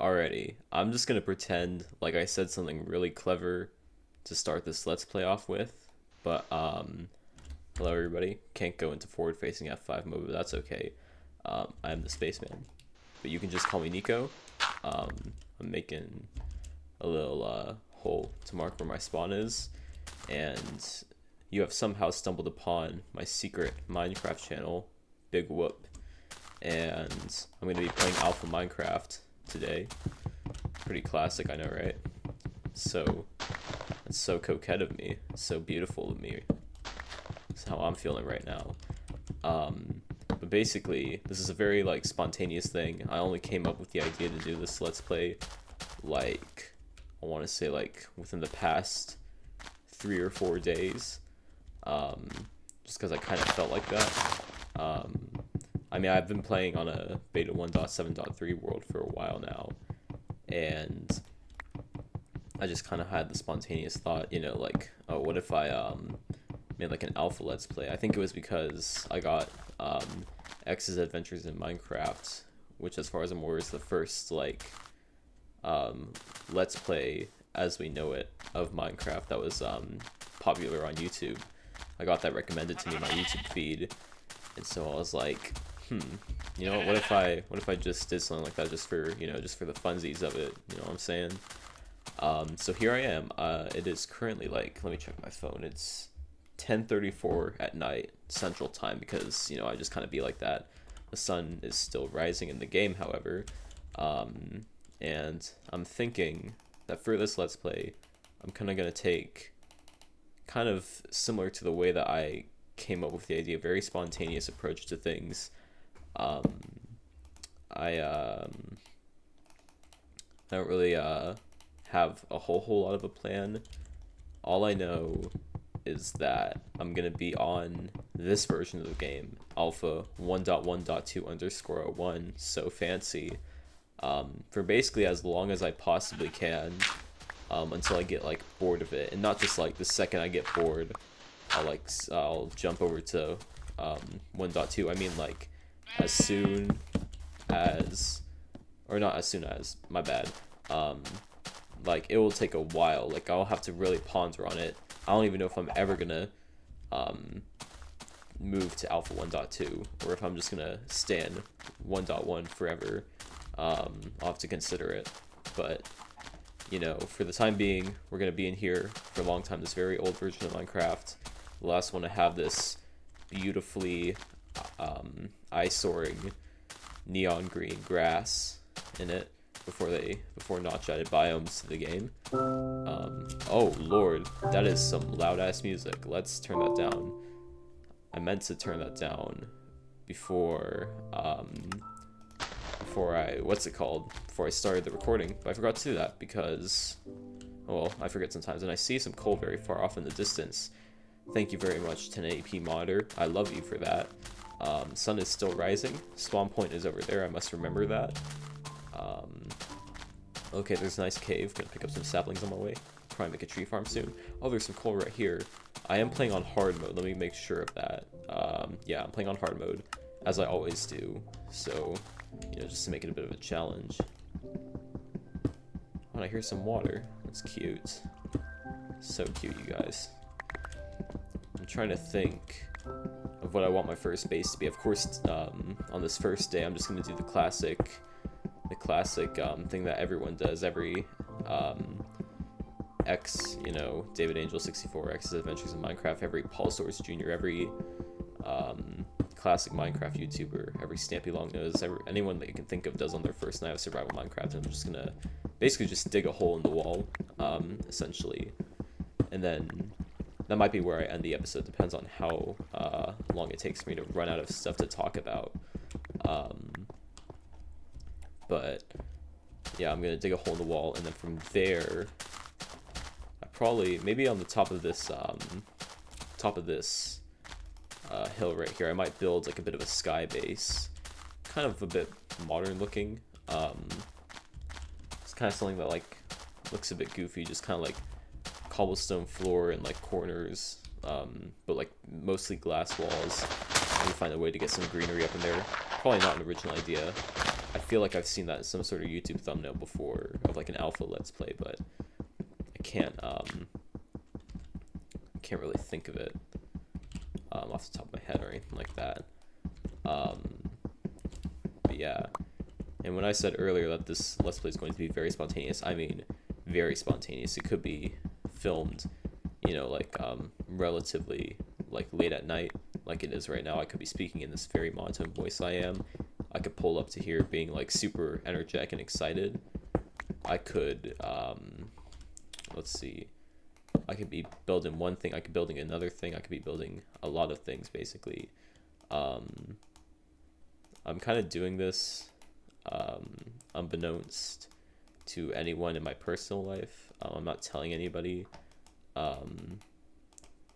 Alrighty, I'm just gonna pretend like I said something really clever to start this Let's Play off with, but hello everybody. Can't go into forward-facing F5 mode, but that's okay. I'm the spaceman, but you can just call me Nico. I'm making a little hole to mark where my spawn is, and you have somehow stumbled upon my secret Minecraft channel, Big Whoop, and I'm gonna be playing Alpha Minecraft today. Pretty classic, I know, right? So, it's so coquette of me. It's so beautiful of me. That's how I'm feeling right now. But basically, this is a very, like, spontaneous thing. I only came up with the idea to do this Let's Play, like, I want to say, like, within the past 3 or 4 days. Just because I kind of felt like that. I mean, I've been playing on a beta 1.7.3 world for a while now, and I just kind of had the spontaneous thought, you know, like, oh, what if I made like an alpha Let's Play? I think it was because I got X's Adventures in Minecraft, which, as far as I'm aware, is the first like Let's Play as we know it of Minecraft that was popular on YouTube. I got that recommended to me in my YouTube feed, and so I was like, you know, what if I just did something like that just for, you know, just for the funsies of it, you know what I'm saying? So here I am. It is currently, like, let me check my phone. It's 10:34 at night Central Time because, you know, I just kind of be like that. The sun is still rising in the game, however, and I'm thinking that for this Let's Play, I'm kind of gonna take kind of similar to the way that I came up with the idea, very spontaneous approach to things. I don't really have a whole lot of a plan. All I know is that I'm gonna be on this version of the game, Alpha 1.1.2_01, so fancy, for basically as long as I possibly can, until I get like bored of it, and not just like the second I get bored, I'll jump over to 1.2. I mean, like, as soon as, or not as soon as, my bad. Like, it will take a while. Like, I'll have to really ponder on it. I don't even know if I'm ever gonna move to Alpha 1.2, or if I'm just gonna stay in 1.1 forever. I'll have to consider it. But, you know, for the time being, we're gonna be in here for a long time. This very old version of Minecraft, the last one to have this beautifully eye-soaring neon green grass in it before notch added biomes to the game. Oh lord, that is some loud ass music. Let's turn that down. I meant to turn that down before before I started the recording, but I forgot to do that because, well, I forget sometimes. And I see some coal very far off in the distance. Thank you very much, 1080p monitor. I love you for that. Sun is still rising. Spawn point is over there. I must remember that. Okay, there's a nice cave. Gonna pick up some saplings on my way. Probably make a tree farm soon. Oh, there's some coal right here. I am playing on hard mode. Let me make sure of that. Yeah, I'm playing on hard mode, as I always do. So, you know, just to make it a bit of a challenge. Oh, I hear some water. That's cute. So cute, you guys. I'm trying to think of what I want my first base to be. Of course, on this first day, I'm just gonna do the classic thing that everyone does. Every you know, David Angel 64, X's Adventures in Minecraft, every Paul Source Jr., every classic Minecraft YouTuber, every Stampy Longnose, anyone that you can think of does on their first night of survival Minecraft. And I'm just gonna basically just dig a hole in the wall, essentially, and then that might be where I end the episode. Depends on how long it takes me to run out of stuff to talk about. But yeah, I'm gonna dig a hole in the wall, and then from there, I probably, maybe on the top of this hill right here, I might build like a bit of a sky base, kind of a bit modern looking. It's kind of something that like looks a bit goofy, just kind of like cobblestone floor and like corners, but like mostly glass walls. Maybe find a way to get some greenery up in there. Probably not an original idea, I feel like I've seen that in some sort of YouTube thumbnail before of like an alpha let's play, but I can't really think of it off the top of my head or anything like that. But yeah, and when I said earlier that this let's play is going to be very spontaneous, I mean very spontaneous. It could be filmed, you know, like relatively like late at night, like it is right now. I could be speaking in this very monotone voice I am. I could pull up to here being like super energetic and excited. I could let's see, I could be building one thing, I could be building another thing, I could be building a lot of things basically. I'm kind of doing this unbeknownst to anyone in my personal life. I'm not telling anybody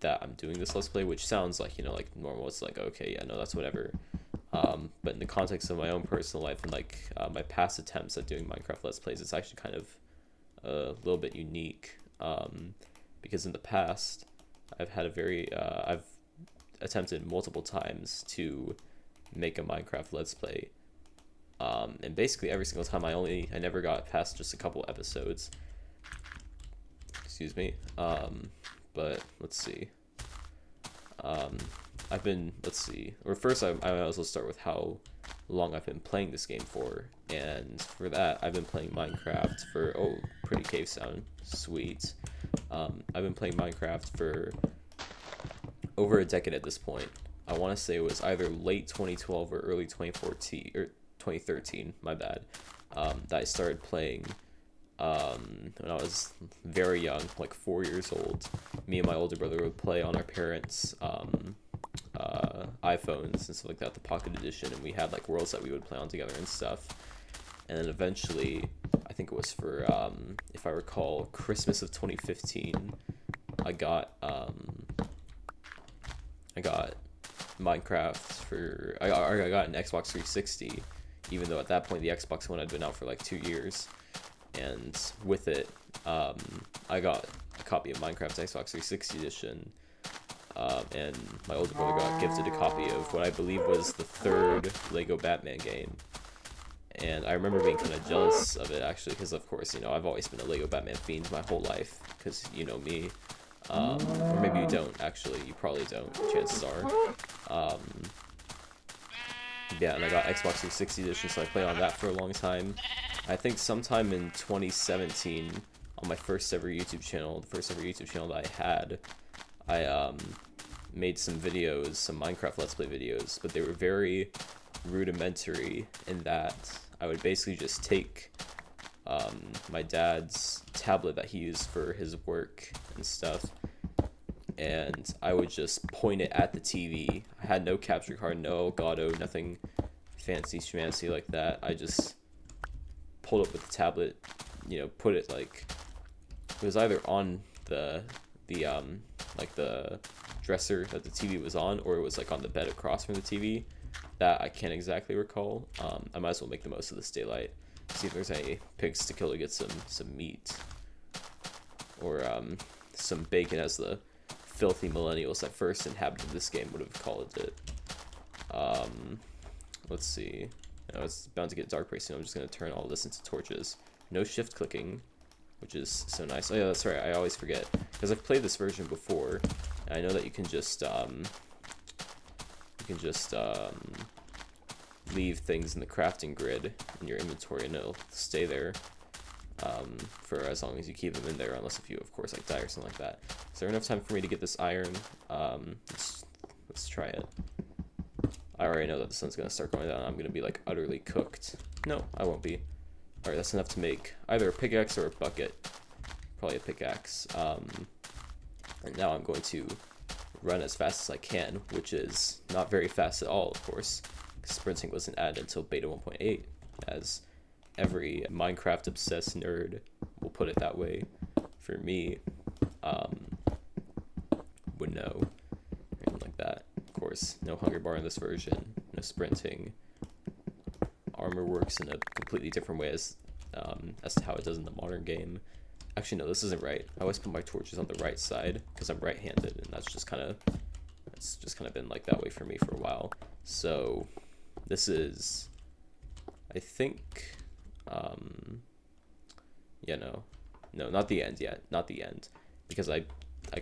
that I'm doing this let's play, which sounds like, you know, like normal. It's like, okay, yeah, no, that's whatever. But in the context of my own personal life and like my past attempts at doing Minecraft let's plays, it's actually kind of a little bit unique, because in the past I've had a very I've attempted multiple times to make a Minecraft let's play, and basically every single time I never got past just a couple episodes. Excuse me. But let's see. Let's see. Or first, I might as well start with how long I've been playing this game for. And for that, I've been playing Minecraft for, oh, pretty cave sound. Sweet. I've been playing Minecraft for over a decade at this point. I want to say it was either late 2012 or early 2014, or 2013, my bad, that I started playing. When I was very young, like 4 years old. Me and my older brother would play on our parents' iPhones and stuff like that, the Pocket Edition, and we had like worlds that we would play on together and stuff. And then eventually, I think it was for, if I recall, Christmas of 2015, I got Minecraft for, I got an Xbox 360, even though at that point the Xbox One had been out for like 2 years. And with it, I got a copy of Minecraft Xbox 360 edition, and my older brother got gifted a copy of what I believe was the third Lego Batman game. And I remember being kind of jealous of it, actually, because of course, you know, I've always been a Lego Batman fiend my whole life, because you know me. Or maybe you don't, actually. You probably don't, chances are. Yeah, and I got Xbox 360 edition, so I played on that for a long time. I think sometime in 2017, on my first ever YouTube channel, the first ever YouTube channel that I had, I made some videos, some Minecraft Let's Play videos, but they were very rudimentary in that I would basically just take my dad's tablet that he used for his work and stuff, and I would just point it at the TV. I had no capture card, no Elgato, nothing fancy schmancy like that. I just pulled up with the tablet, you know, put it like, it was either on the like the dresser that the TV was on, or it was like on the bed across from the TV. That I can't exactly recall. I might as well make the most of this daylight. See if there's any pigs to kill to get some meat, or some bacon, as the filthy millennials that first inhabited this game would have called it. Let's see. You know, it's bound to get dark pretty soon. I'm just gonna turn all this into torches. No shift clicking, which is so nice. Oh yeah, that's right. I always forget, because I've played this version before, and I know that you can just leave things in the crafting grid in your inventory, and it'll stay there for as long as you keep them in there, unless if you, of course, like die or something like that. Is there enough time for me to get this iron? Let's try it. I already know that the sun's gonna start going down. I'm gonna be like utterly cooked. No, I won't be. All right, that's enough to make either a pickaxe or a bucket. Probably a pickaxe. And now I'm going to run as fast as I can, which is not very fast at all, of course, because sprinting wasn't added until beta 1.8, as every Minecraft obsessed nerd will put it that way. For me, would know, and like that. Of course, no hunger bar in this version, no sprinting. Armor works in a completely different way as to how it does in the modern game. Actually, no, this isn't right. I always put my torches on the right side because I'm right-handed, and that's just kind of been like that way for me for a while. So this is, I I think, yeah, no, not the end yet, not the end, because I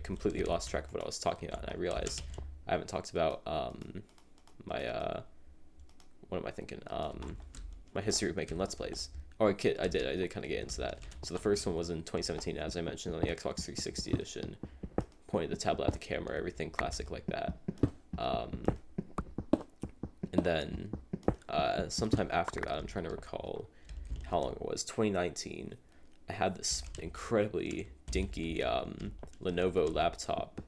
completely lost track of what I was talking about, and I realized I haven't talked about my what am I thinking? My history of making Let's Plays. Oh, I did kind of get into that. So the first one was in 2017, as I mentioned, on the Xbox 360 edition. Pointed the tablet at the camera, everything classic like that. And then sometime after that, I'm trying to recall how long it was. 2019. I had this incredibly dinky Lenovo laptop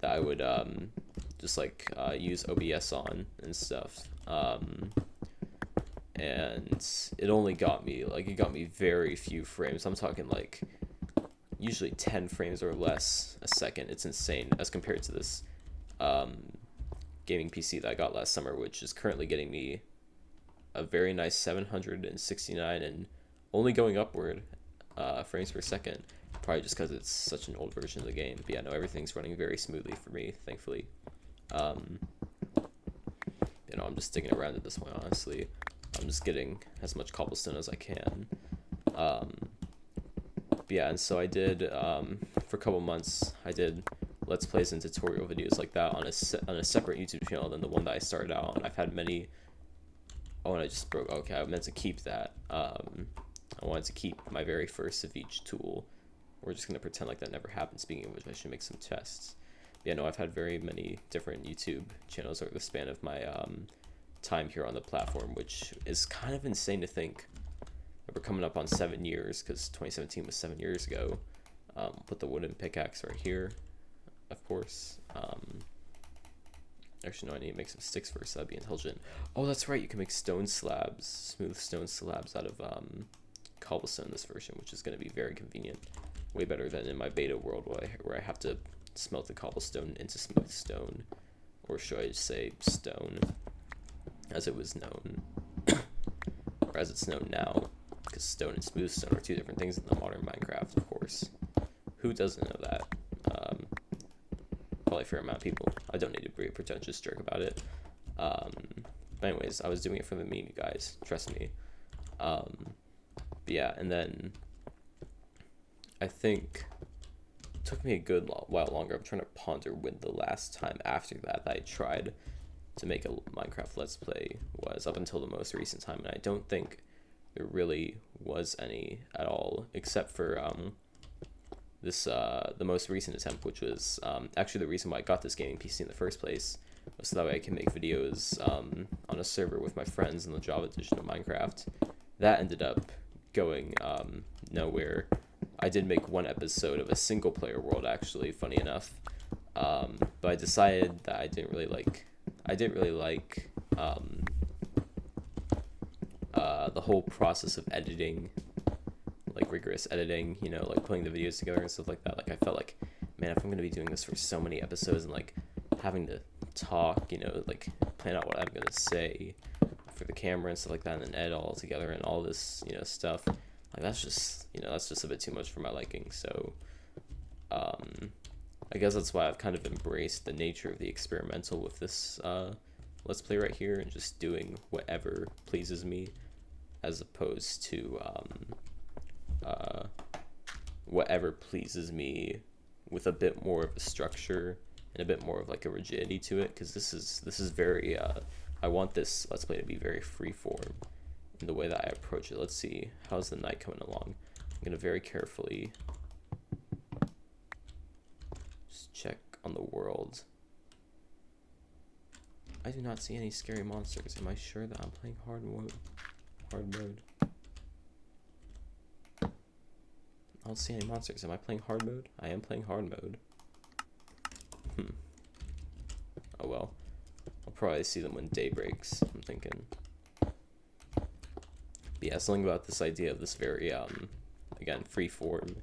that I would just like use OBS on and stuff. And it only got me very few frames. I'm talking like usually 10 frames or less a second. It's insane as compared to this gaming PC that I got last summer, which is currently getting me a very nice 769 and only going upward frames per second. Probably just because it's such an old version of the game. But yeah, no, everything's running very smoothly for me, thankfully. You know, I'm just sticking around at this point, honestly. I'm just getting as much cobblestone as I can. But yeah, and so I did, for a couple months, I did Let's Plays and tutorial videos like that on a separate YouTube channel than the one that I started out on. I've had many... Oh, and I just broke... Okay, I meant to keep that. I wanted to keep my very first of each tool. We're just going to pretend like that never happened, speaking of which I should make some tests. Yeah, no, I've had very many different YouTube channels over the span of my time here on the platform, which is kind of insane to think that we're coming up on 7 years, because 2017 was 7 years ago. Put the wooden pickaxe right here, of course. Actually, no, I need to make some sticks first, so that'd be intelligent. Oh, that's right, you can make stone slabs, smooth stone slabs out of cobblestone in this version, which is going to be very convenient. Way better than in my beta world where I have to smelt the cobblestone into smooth stone. Or should I just say stone, as it was known. Or as it's known now. Because stone and smooth stone are two different things in the modern Minecraft, of course. Who doesn't know that? Probably a fair amount of people. I don't need to be a pretentious jerk about it. But anyways, I was doing it for the meme, guys. Trust me. But yeah, and then I think it took me a good while longer. I'm trying to ponder when the last time after that I tried to make a Minecraft Let's Play was, up until the most recent time, and I don't think there really was any at all, except for this the most recent attempt, which was actually the reason why I got this gaming PC in the first place, was so that way I can make videos on a server with my friends in the Java edition of Minecraft. That ended up going nowhere. I did make one episode of a single player world, actually, funny enough, but I decided that I didn't really like the whole process of editing, like rigorous editing, you know, like putting the videos together and stuff like that. Like, I felt like, man, if I'm going to be doing this for so many episodes and like having to talk, you know, like plan out what I'm going to say for the camera and stuff like that, and then edit all together and all this, you know, stuff, like that's just a bit too much for my liking. So I guess that's why I've kind of embraced the nature of the experimental with this Let's Play right here, and just doing whatever pleases me, as opposed to whatever pleases me with a bit more of a structure and a bit more of like a rigidity to it, because this is very I want this Let's Play to be very freeform in the way that I approach it. Let's see, how's the night coming along? I'm gonna very carefully just check on the world. I do not see any scary monsters. Am I sure that I'm playing hard mode? I don't see any monsters. Am I playing hard mode? I am playing hard mode. Oh well. I'll probably see them when day breaks, I'm thinking. But yeah, something about this idea of this very, again, freeform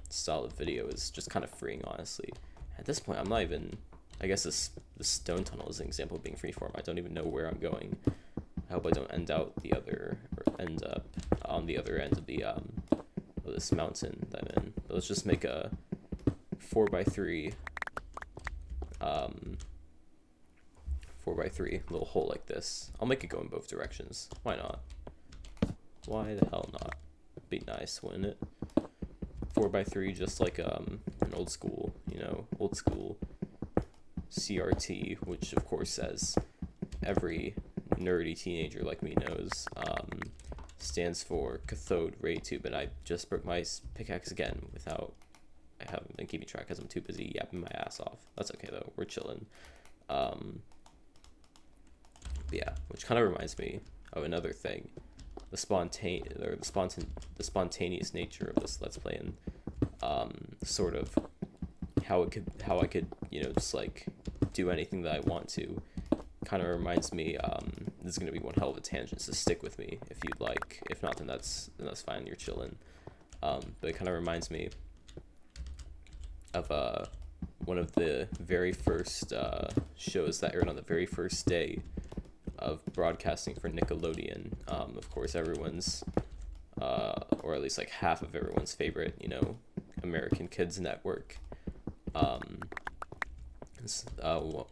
style of video is just kind of freeing, honestly. At this point, I'm not even... I guess this stone tunnel is an example of being freeform. I don't even know where I'm going. I hope I don't end up on the other end of the of this mountain that I'm in. But let's just make a 4x3 4x3 little hole like this. I'll make it go in both directions. Why not? Why the hell not? Be nice, wouldn't it? 4x3, just like an old school, you know, old school CRT, which of course, as every nerdy teenager like me knows, stands for cathode ray tube. And I just broke my pickaxe again without, I haven't been keeping track because I'm too busy yapping my ass off. That's okay though, we're chilling. Yeah, which kind of reminds me of another thing, the spontaneous nature of this Let's Play, and sort of how I could, you know, just like do anything that I want to. Kind of reminds me, this is gonna be one hell of a tangent, so stick with me if you'd like. If not, then that's fine. You're chilling. But it kind of reminds me of one of the very first shows that aired on the very first day of broadcasting for Nickelodeon. Of course, everyone's, or at least like half of everyone's favorite, you know, American Kids Network.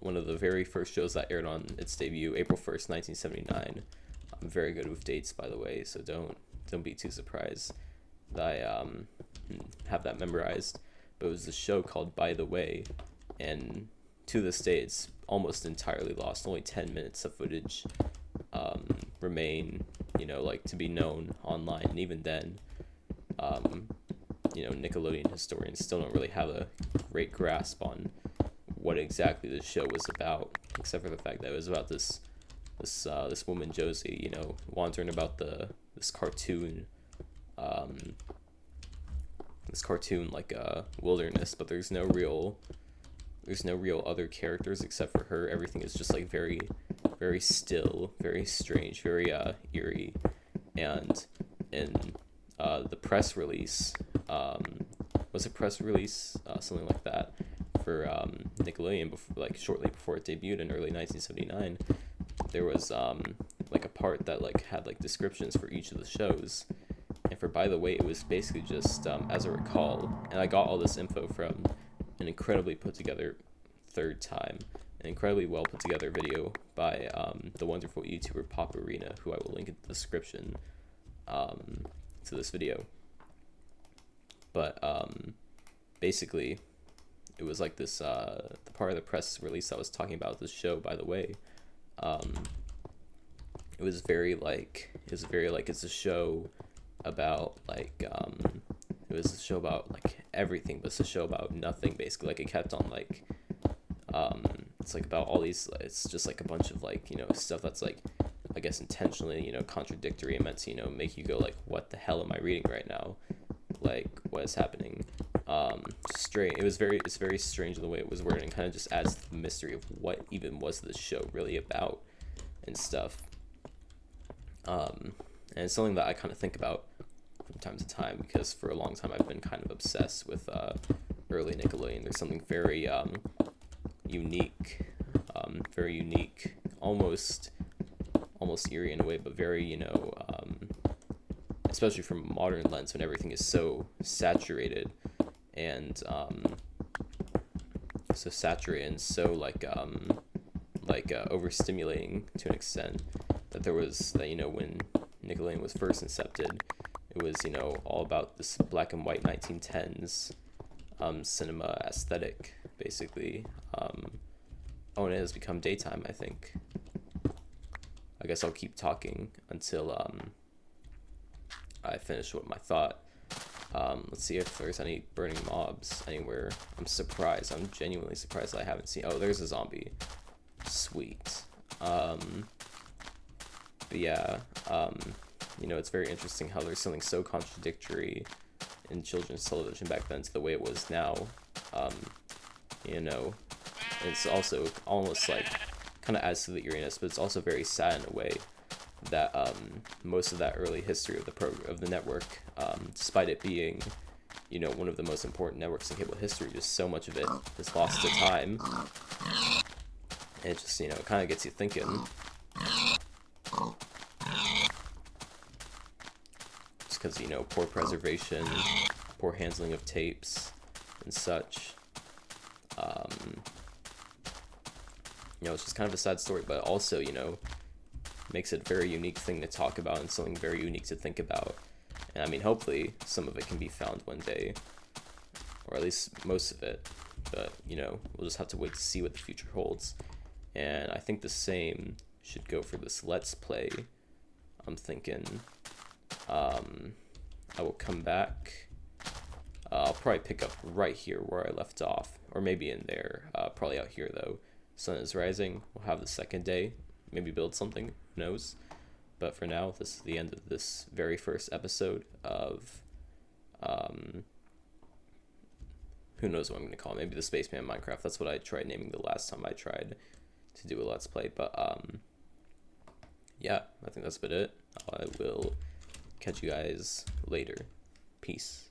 One of the very first shows that aired on its debut, April 1st, 1979. I'm very good with dates, by the way, so don't be too surprised that I have that memorized. But it was a show called By the Way, and to this day it's almost entirely lost. Only 10 minutes of footage remain, you know, like to be known online, and even then, you know, Nickelodeon historians still don't really have a great grasp on what exactly the show was about, except for the fact that it was about this woman Josie, you know, wandering about this cartoon like wilderness, but there's no real other characters except for her. Everything is just like very, very still, very strange, very eerie. And in the press release, was a press release, something like that, for Nickelodeon, like shortly before it debuted in early 1979, there was like a part that like had like descriptions for each of the shows. And for By the Way, it was basically just, as I recall, and I got all this info from an incredibly put together an incredibly well put together video by the wonderful YouTuber PopArena, who I will link in the description to this video. But basically, it was like this, the part of the press release that was talking about this show, By the Way, it was very like, it's a show about like, it was a show about like everything, but it's a show about nothing, basically. Like, it kept on like, it's like about all these, it's just like a bunch of like, you know, stuff that's like, I guess intentionally, you know, contradictory, and meant to, you know, make you go like, what the hell am I reading right now? Like, what is happening? Strange. It's very strange in the way it was worded, and kind of just adds to the mystery of what even was this show really about and stuff. And it's something that I kind of think about from time to time, because for a long time I've been kind of obsessed with early Nickelodeon. There's something very unique, almost eerie in a way, but very, you know, especially from a modern lens, when everything is so saturated and so overstimulating to an extent, that you know, when Nickelodeon was first incepted, it was, you know, all about this black and white 1910s cinema aesthetic, basically. And it has become daytime, I think. I guess I'll keep talking until I finish with my thought. Let's see if there's any burning mobs anywhere. I'm genuinely surprised that I haven't seen. Oh, there's a zombie. Sweet. But yeah, you know, it's very interesting how there's something so contradictory in children's television back then to the way it was now. You know, it's also almost like, kind of adds to the eeriness, but it's also very sad in a way that most of that early history of the network, despite it being, you know, one of the most important networks in cable history, just so much of it is lost to time. And it just, you know, it kind of gets you thinking. Just because, you know, poor preservation, poor handling of tapes and such. you know, it's just kind of a sad story, but also, you know, makes it a very unique thing to talk about and something very unique to think about. And I mean, hopefully some of it can be found one day, or at least most of it, but you know, we'll just have to wait to see what the future holds. And I think the same should go for this Let's Play. I'm thinking I will come back. I'll probably pick up right here where I left off, or maybe in there, probably out here though. Sun is rising, we'll have the second day, maybe build something, who knows. But for now, this is the end of this very first episode of, who knows what I'm going to call it, maybe the Spaceman Minecraft. That's what I tried naming the last time I tried to do a Let's Play. But yeah, I think that's about it. I will catch you guys later. Peace.